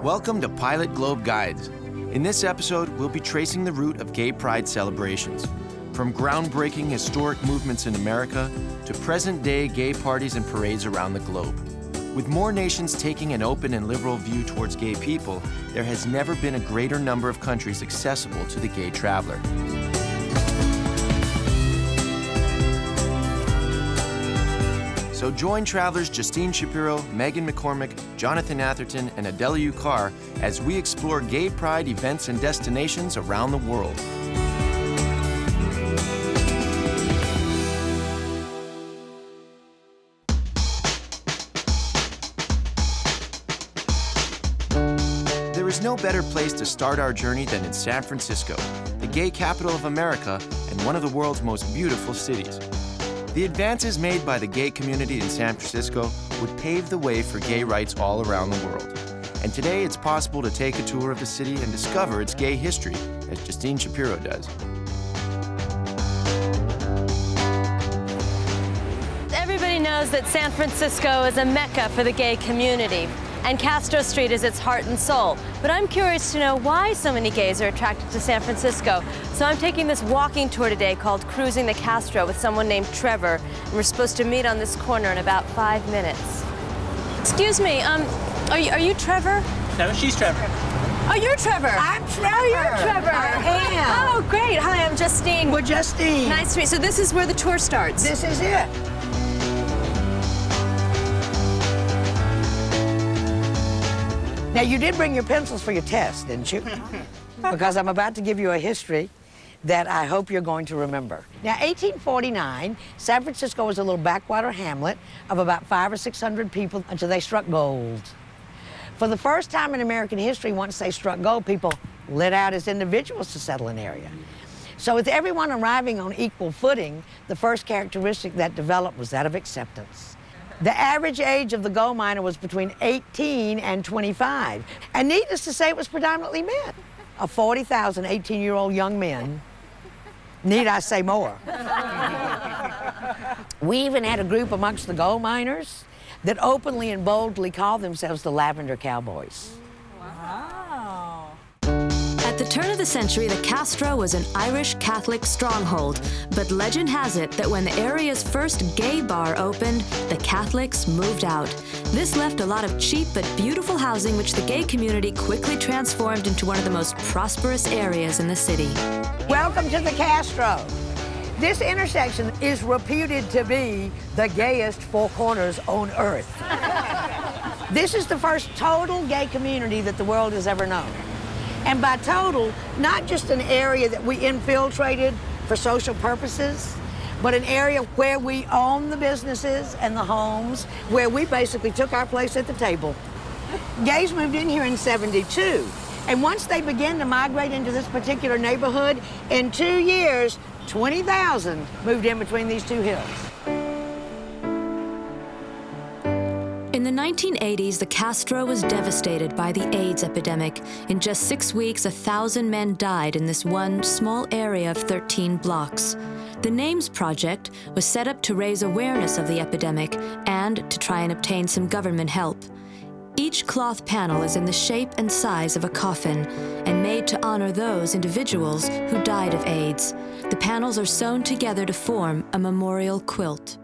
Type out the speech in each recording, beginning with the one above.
Welcome to Pilot Globe Guides. In this episode, we'll be tracing the route of gay pride celebrations. From groundbreaking historic movements in America to present-day gay parties and parades around the globe. With more nations taking an open and liberal view towards gay people, there has never been a greater number of countries accessible to the gay traveler. So join travelers Justine Shapiro, Megan McCormick, Jonathan Atherton, and Adela Ucar as we explore gay pride events and destinations around the world. There is no better place to start our journey than in San Francisco, the gay capital of America and one of the world's most beautiful cities. The advances made by the gay community in San Francisco would pave the way for gay rights all around the world. And today it's possible to take a tour of the city and discover its gay history, as Justine Shapiro does. Everybody knows that San Francisco is a mecca for the gay community, and Castro Street is its heart and soul. But I'm curious to know why so many gays are attracted to San Francisco. So I'm taking this walking tour today called Cruising the Castro with someone named Trevor, and we're supposed to meet on this corner in about 5 minutes. Excuse me, are you Trevor? No, she's Trevor. Oh, you're Trevor. I'm Trevor. Oh, you're Trevor. I am. Oh, great. Hi, I'm Justine. Well, Justine. Nice to meet you. So this is where the tour starts. This is it. Now, you did bring your pencils for your test, didn't you? Because I'm about to give you a history that I hope you're going to remember. Now, 1849, San Francisco was a little backwater hamlet of about 500 or 600 people until they struck gold. For the first time in American history, once they struck gold, people lit out as individuals to settle an area. So with everyone arriving on equal footing, the first characteristic that developed was that of acceptance. The average age of the gold miner was between 18 and 25. And needless to say, it was predominantly men. Of 40,000 18-year-old young men, need I say more? We even had a group amongst the gold miners that openly and boldly called themselves the Lavender Cowboys. At the turn of the century, the Castro was an Irish Catholic stronghold, but legend has it that when the area's first gay bar opened, the Catholics moved out. This left a lot of cheap but beautiful housing, which the gay community quickly transformed into one of the most prosperous areas in the city. Welcome to the Castro. This intersection is reputed to be the gayest four corners on earth. This is the first total gay community that the world has ever known. And by total, not just an area that we infiltrated for social purposes, but an area where we own the businesses and the homes, where we basically took our place at the table. Gays moved in here in '72, and once they began to migrate into this particular neighborhood, in 2 years, 20,000 moved in between these two hills. In the 1980s, the Castro was devastated by the AIDS epidemic. In just 6 weeks, 1,000 men died in this one small area of 13 blocks. The Names Project was set up to raise awareness of the epidemic and to try and obtain some government help. Each cloth panel is in the shape and size of a coffin and made to honor those individuals who died of AIDS. The panels are sewn together to form a memorial quilt.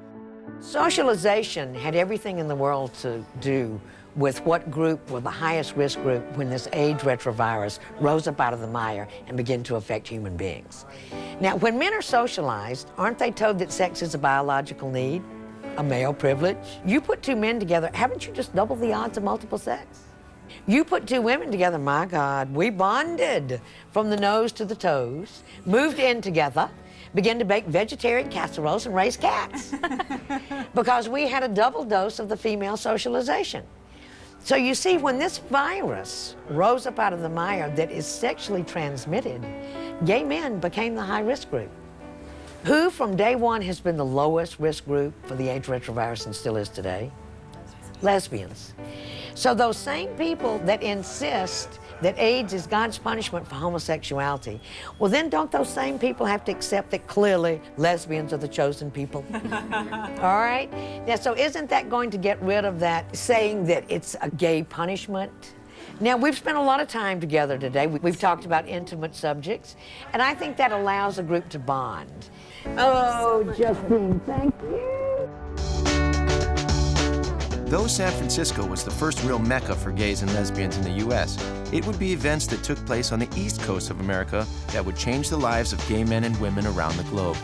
Socialization had everything in the world to do with what group were the highest risk group when this AIDS retrovirus rose up out of the mire and began to affect human beings. Now, when men are socialized, aren't they told that sex is a biological need, a male privilege? You put two men together, haven't you just doubled the odds of multiple sex? You put two women together, my God, we bonded from the nose to the toes, moved in together, began to bake vegetarian casseroles and raise cats because we had a double dose of the female socialization. So you see, when this virus rose up out of the mire that is sexually transmitted, gay men became the high-risk group. Who from day one has been the lowest risk group for the AIDS retrovirus and still is today? Lesbians. So those same people that insist that AIDS is God's punishment for homosexuality, well then don't those same people have to accept that clearly lesbians are the chosen people? All right? Now, so isn't that going to get rid of that saying that it's a gay punishment? Now, we've spent a lot of time together today. We've talked about intimate subjects, and I think that allows a group to bond. Oh, Justine, thank you. Though San Francisco was the first real mecca for gays and lesbians in the U.S., it would be events that took place on the East Coast of America that would change the lives of gay men and women around the globe.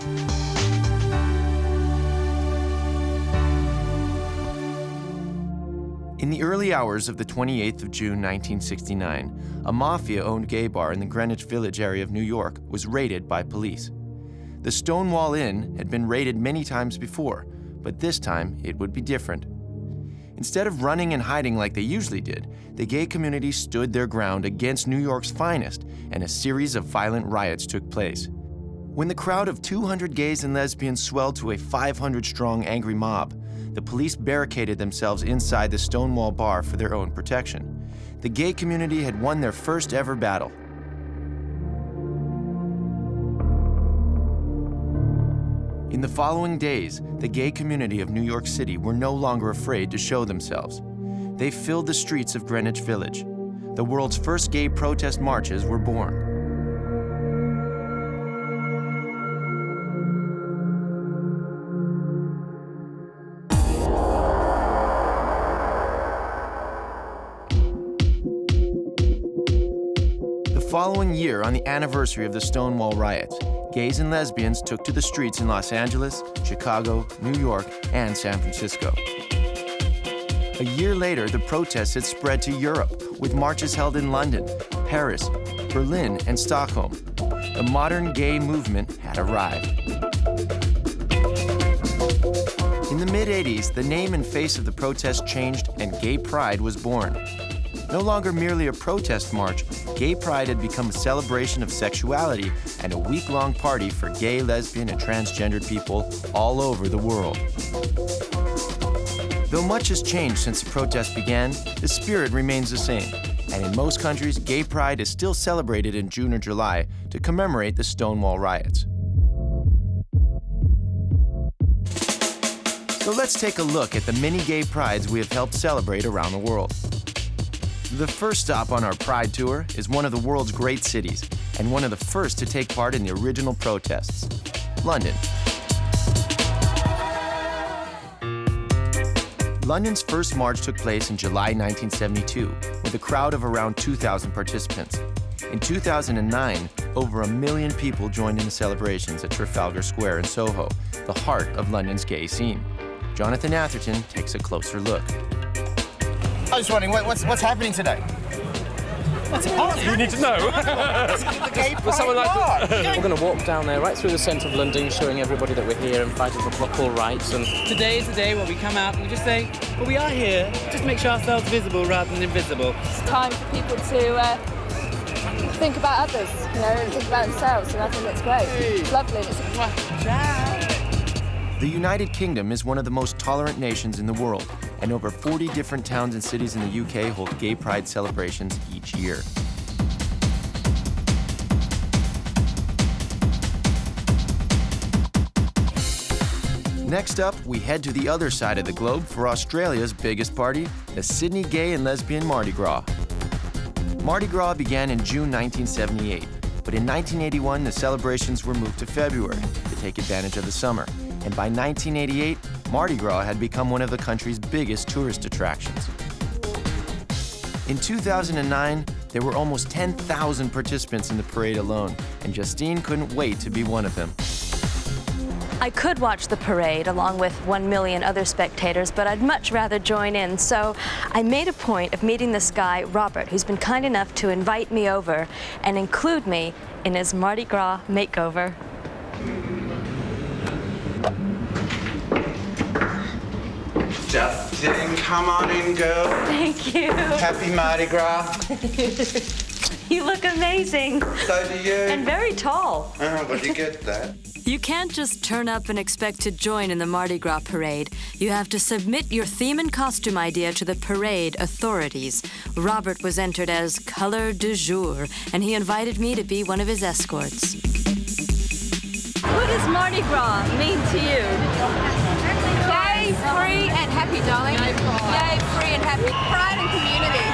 In the early hours of the 28th of June 1969, a mafia-owned gay bar in the Greenwich Village area of New York was raided by police. The Stonewall Inn had been raided many times before, but this time it would be different. Instead of running and hiding like they usually did, the gay community stood their ground against New York's finest, and a series of violent riots took place. When the crowd of 200 gays and lesbians swelled to a 500-strong angry mob, the police barricaded themselves inside the Stonewall bar for their own protection. The gay community had won their first ever battle. In the following days, the gay community of New York City were no longer afraid to show themselves. They filled the streets of Greenwich Village. The world's first gay protest marches were born. The following year, on the anniversary of the Stonewall riots, gays and lesbians took to the streets in Los Angeles, Chicago, New York, and San Francisco. A year later, the protests had spread to Europe, with marches held in London, Paris, Berlin, and Stockholm. The modern gay movement had arrived. In the mid-'80s, the name and face of the protest changed, and Gay Pride was born. No longer merely a protest march, Gay Pride had become a celebration of sexuality and a week-long party for gay, lesbian, and transgendered people all over the world. Though much has changed since the protest began, the spirit remains the same. And in most countries, Gay Pride is still celebrated in June or July to commemorate the Stonewall riots. So let's take a look at the many gay prides we have helped celebrate around the world. The first stop on our Pride tour is one of the world's great cities, and one of the first to take part in the original protests, London. London's first march took place in July 1972, with a crowd of around 2,000 participants. In 2009, over 1 million people joined in the celebrations at Trafalgar Square in Soho, the heart of London's gay scene. Jonathan Atherton takes a closer look. I was wondering, what's happening today? What's a party? You need to know. The Gay Pride We're going to walk down there right through the centre of London, showing everybody that we're here and fighting for equal rights. And today is the day where we come out and we just say, well, we are here. Just make sure ourselves visible rather than invisible. It's time for people to think about others, you know, and think about themselves. And I think it's great. It's lovely. The United Kingdom is one of the most tolerant nations in the world, and over 40 different towns and cities in the UK hold Gay Pride celebrations each year. Next up, we head to the other side of the globe for Australia's biggest party, the Sydney Gay and Lesbian Mardi Gras. Mardi Gras began in June 1978, but in 1981 the celebrations were moved to February to take advantage of the summer. And by 1988, Mardi Gras had become one of the country's biggest tourist attractions. In 2009, there were almost 10,000 participants in the parade alone, and Justine couldn't wait to be one of them. I could watch the parade along with 1 million other spectators, but I'd much rather join in. So I made a point of meeting this guy, Robert, who's been kind enough to invite me over and include me in his Mardi Gras makeover. Justine, come on in, girl. Thank you. Happy Mardi Gras. You look amazing. So do you. And very tall. Oh, where'd you get that? You can't just turn up and expect to join in the Mardi Gras parade. You have to submit your theme and costume idea to the parade authorities. Robert was entered as color du jour, and he invited me to be one of his escorts. What does Mardi Gras mean to you? Gay, free, and happy, darling. Gay, free, and happy. Pride and community.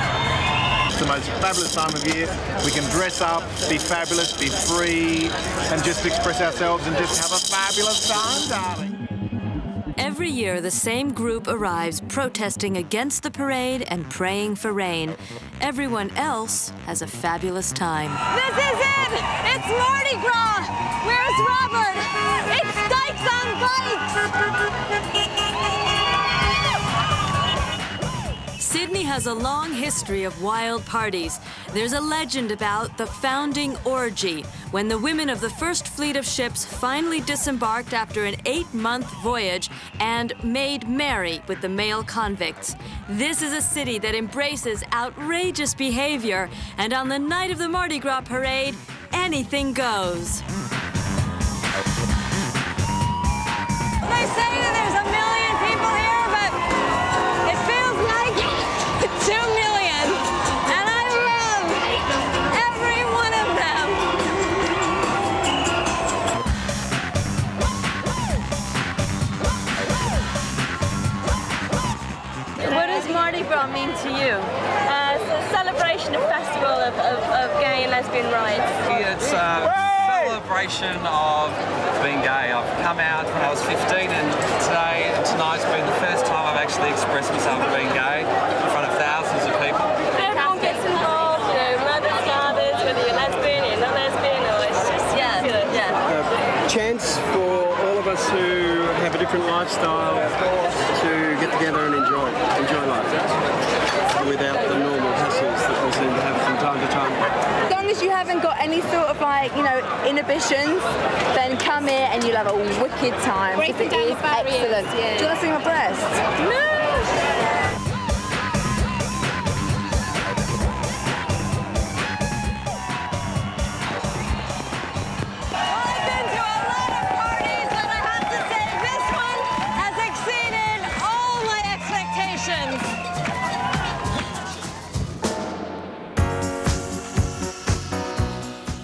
It's the most fabulous time of year. We can dress up, be fabulous, be free, and just express ourselves and just have a fabulous time, darling. Every year, the same group arrives protesting against the parade and praying for rain. Everyone else has a fabulous time. This is it! It's Mardi Gras! Where's Robert? It's Dykes on Bikes! Sydney has a long history of wild parties. There's a legend about the founding orgy, when the women of the first fleet of ships finally disembarked after an 8-month voyage and made merry with the male convicts. This is a city that embraces outrageous behavior, and on the night of the Mardi Gras parade, anything goes. They say that there's 1 million people here, but it feels like 2 million, and I love every one of them. What does Mardi Gras mean to you? It's a celebration, a festival of gay and lesbian rights. It's a celebration of being gay. I've come out when I was 15, and tonight's been the first time I've actually expressed myself as being gay in front of thousands of people. Everyone gets involved, you know, mothers, fathers, whether you're lesbian, you're not lesbian, or it's just fabulous. Chance for all of us who have a different lifestyle to get together and enjoy life without the normal hassles that we seem to have from time to time. As long as you haven't got any sort of inhibitions, then come here and you'll have a wicked time. Breaking down the barriers. Excellent. Yeah. Do you want to see my breast? No!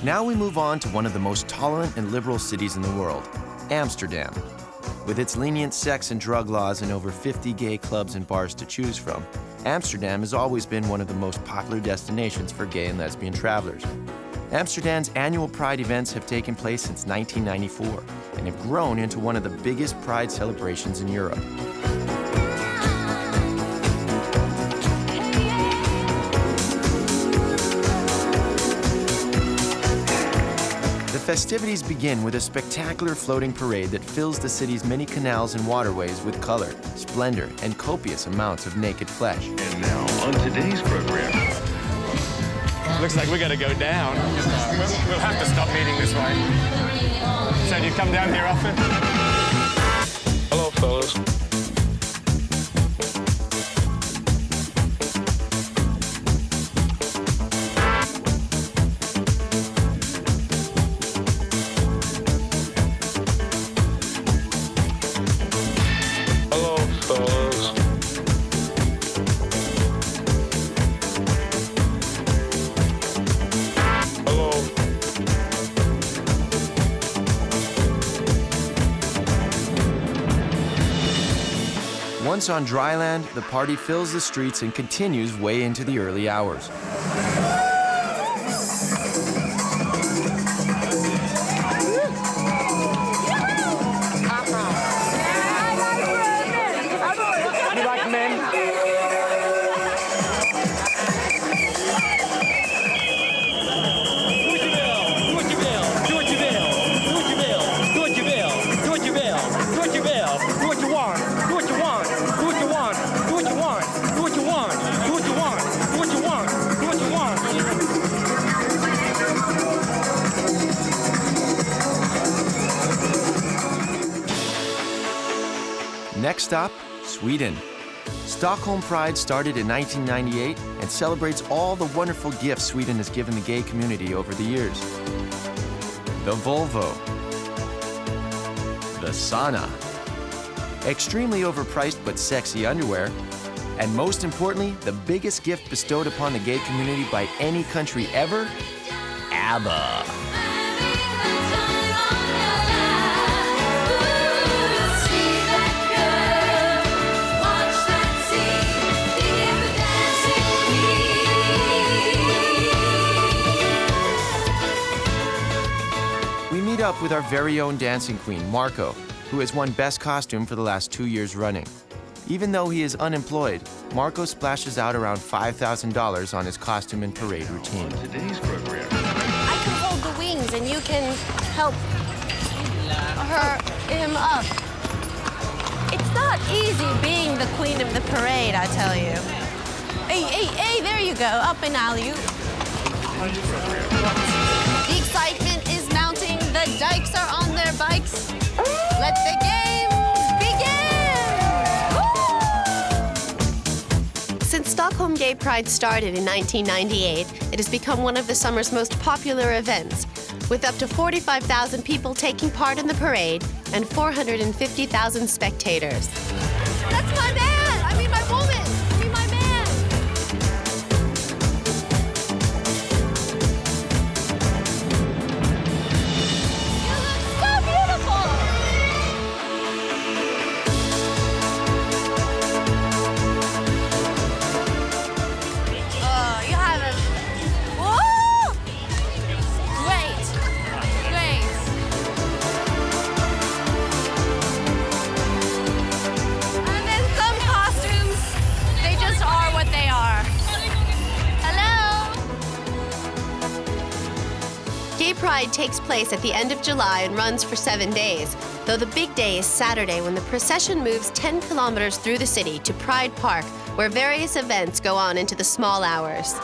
Now we move on to one of the most tolerant and liberal cities in the world, Amsterdam. With its lenient sex and drug laws and over 50 gay clubs and bars to choose from, Amsterdam has always been one of the most popular destinations for gay and lesbian travelers. Amsterdam's annual Pride events have taken place since 1994 and have grown into one of the biggest Pride celebrations in Europe. The festivities begin with a spectacular floating parade that fills the city's many canals and waterways with color, splendor, and copious amounts of naked flesh. And now, on today's program. Looks like we gotta go down. We'll have to stop meeting this way. So do you come down here often? Hello, fellas. Once on dry land, the party fills the streets and continues way into the early hours. You like men? Next up, Sweden. Stockholm Pride started in 1998 and celebrates all the wonderful gifts Sweden has given the gay community over the years. The Volvo. The sauna. Extremely overpriced but sexy underwear. And most importantly, the biggest gift bestowed upon the gay community by any country ever, ABBA. up with our very own dancing queen, Marco, who has won Best Costume for the last 2 years running. Even though he is unemployed, Marco splashes out around $5,000 on his costume and parade routine. Today's program. I can hold the wings and you can help him up. It's not easy being the queen of the parade, I tell you. Hey, there you go, up and alley-oop. The excitement is mounting, the dykes are on their bikes. Let the game begin! Woo! Since Stockholm Gay Pride started in 1998, it has become one of the summer's most popular events, with up to 45,000 people taking part in the parade and 450,000 spectators. That's my man! I mean my woman! I mean my man! You look so beautiful! Oh, you haven't... Whoa! Great! Great! And then some costumes, they just are what they are. Hello! Gay Pride takes place at the end of July and runs for 7 days, though the big day is Saturday when the procession moves 10 kilometers through the city to Pride Park, where various events go on into the small hours.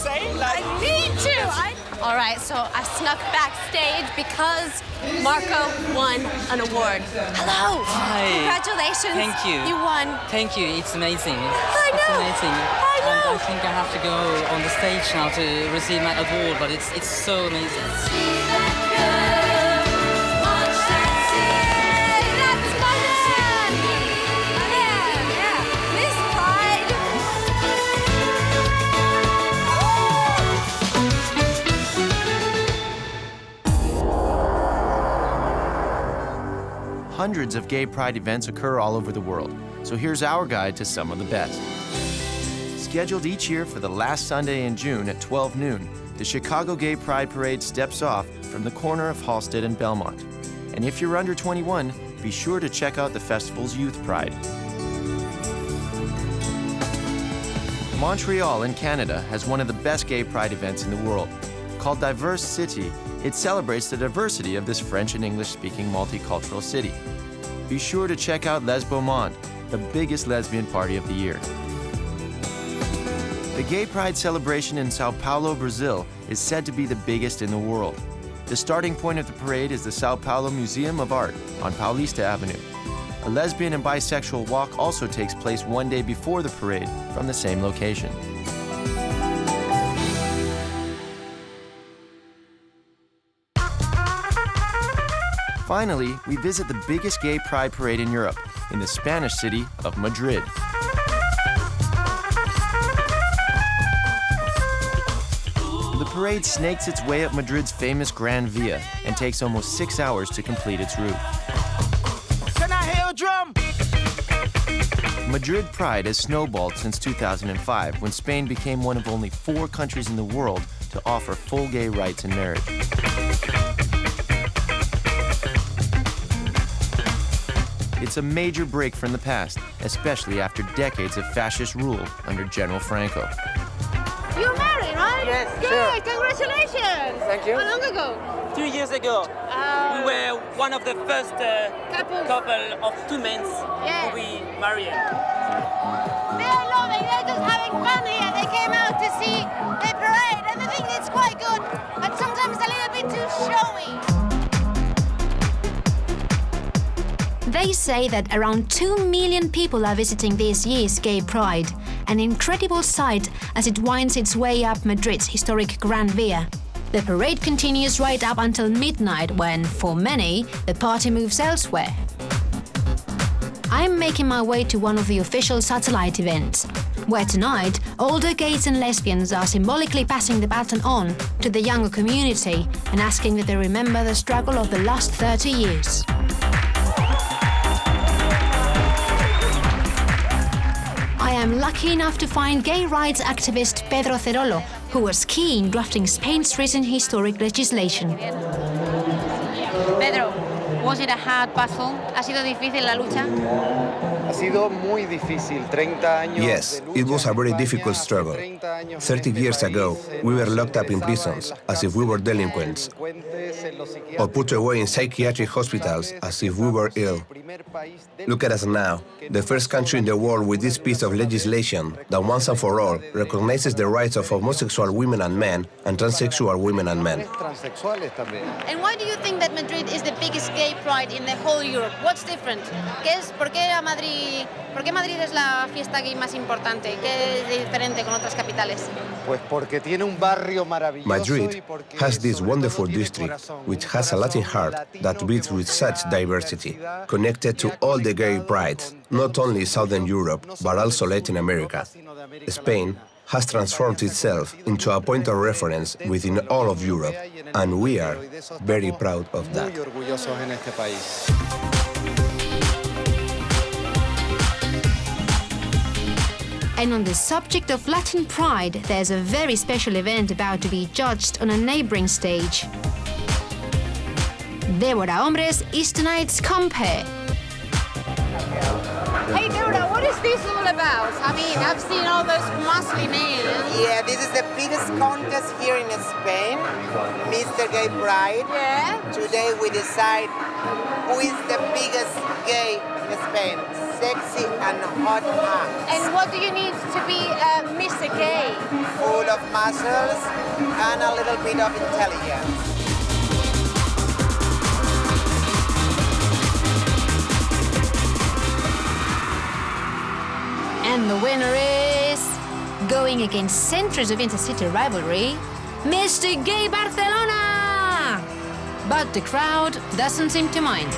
I need to! All right, so I snuck backstage because Marco won an award. Hello! Hi. Congratulations. Thank you. You won. Thank you. It's amazing. I know. It's amazing. I know. And I think I have to go on the stage now to receive my award, but it's so amazing. That's my man! Yeah. Miss Pride. Hundreds of gay pride events occur all over the world, so here's our guide to some of the best. Scheduled each year for the last Sunday in June at 12 noon, the Chicago Gay Pride Parade steps off from the corner of Halsted and Belmont. And if you're under 21, be sure to check out the festival's Youth Pride. Montreal in Canada has one of the best gay pride events in the world. Called Diverse City, it celebrates the diversity of this French and English-speaking multicultural city. Be sure to check out Lesbian, the biggest lesbian party of the year. The Gay Pride celebration in Sao Paulo, Brazil is said to be the biggest in the world. The starting point of the parade is the Sao Paulo Museum of Art on Paulista Avenue. A lesbian and bisexual walk also takes place one day before the parade from the same location. Finally, we visit the biggest gay pride parade in Europe, in the Spanish city of Madrid. The parade snakes its way up Madrid's famous Gran Via and takes almost 6 hours to complete its route. Can I hear a drum? Madrid Pride has snowballed since 2005, when Spain became one of only 4 countries in the world to offer full gay rights in marriage. It's a major break from the past, especially after decades of fascist rule under General Franco. You're married, right? Yes, Good, sure. Congratulations! Thank you. How long ago? 2 years ago. We were one of the first couple of 2 men to be married. They're loving, they're just having fun here. They came out to see the parade, and I think it's quite good, but sometimes a little bit too showy. They say that around 2 million people are visiting this year's Gay Pride, an incredible sight as it winds its way up Madrid's historic Gran Via. The parade continues right up until midnight when, for many, the party moves elsewhere. I'm making my way to one of the official satellite events, where tonight older gays and lesbians are symbolically passing the baton on to the younger community and asking that they remember the struggle of the last 30 years. I am lucky enough to find gay rights activist Pedro Cerolo, who was key in drafting Spain's recent historic legislation. Was it a hard battle? ¿Ha sido difícil la lucha? Ha sido muy difícil, 30 años. Yes, it was a very difficult struggle. 30 years ago, we were locked up in prisons as if we were delinquents, or put away in psychiatric hospitals as if we were ill. Look at us now, the first country in the world with this piece of legislation that once and for all recognizes the rights of homosexual women and men and transsexual women and men. And why do you think that Madrid is the biggest gay pride in the whole Europe? What's different? ¿Por qué Madrid es la fiesta gay más importante? ¿Qué es diferente con otras capitales? Pues porque tiene un barrio maravilloso. Madrid has this wonderful district which has a Latin heart that beats with such diversity, connected to all the gay prides, not only Southern Europe, but also Latin America. Spain has transformed itself into a point of reference within all of Europe, and we are very proud of that. And on the subject of Latin pride, there's a very special event about to be judged on a neighboring stage. Deborah Hombres is tonight's compere. Hey Deborah, what is this all about? I mean, I've seen all those muscly men. Yeah, this is the biggest contest here in Spain, Mr. Gay Pride. Yeah. Today we decide who is the biggest gay in Spain. Sexy and hot arms. And what do you need to be Mr. Gay? Full of muscles and a little bit of intelligence. And the winner is, going against centuries of intercity rivalry, Mr. Gay Barcelona! But the crowd doesn't seem to mind.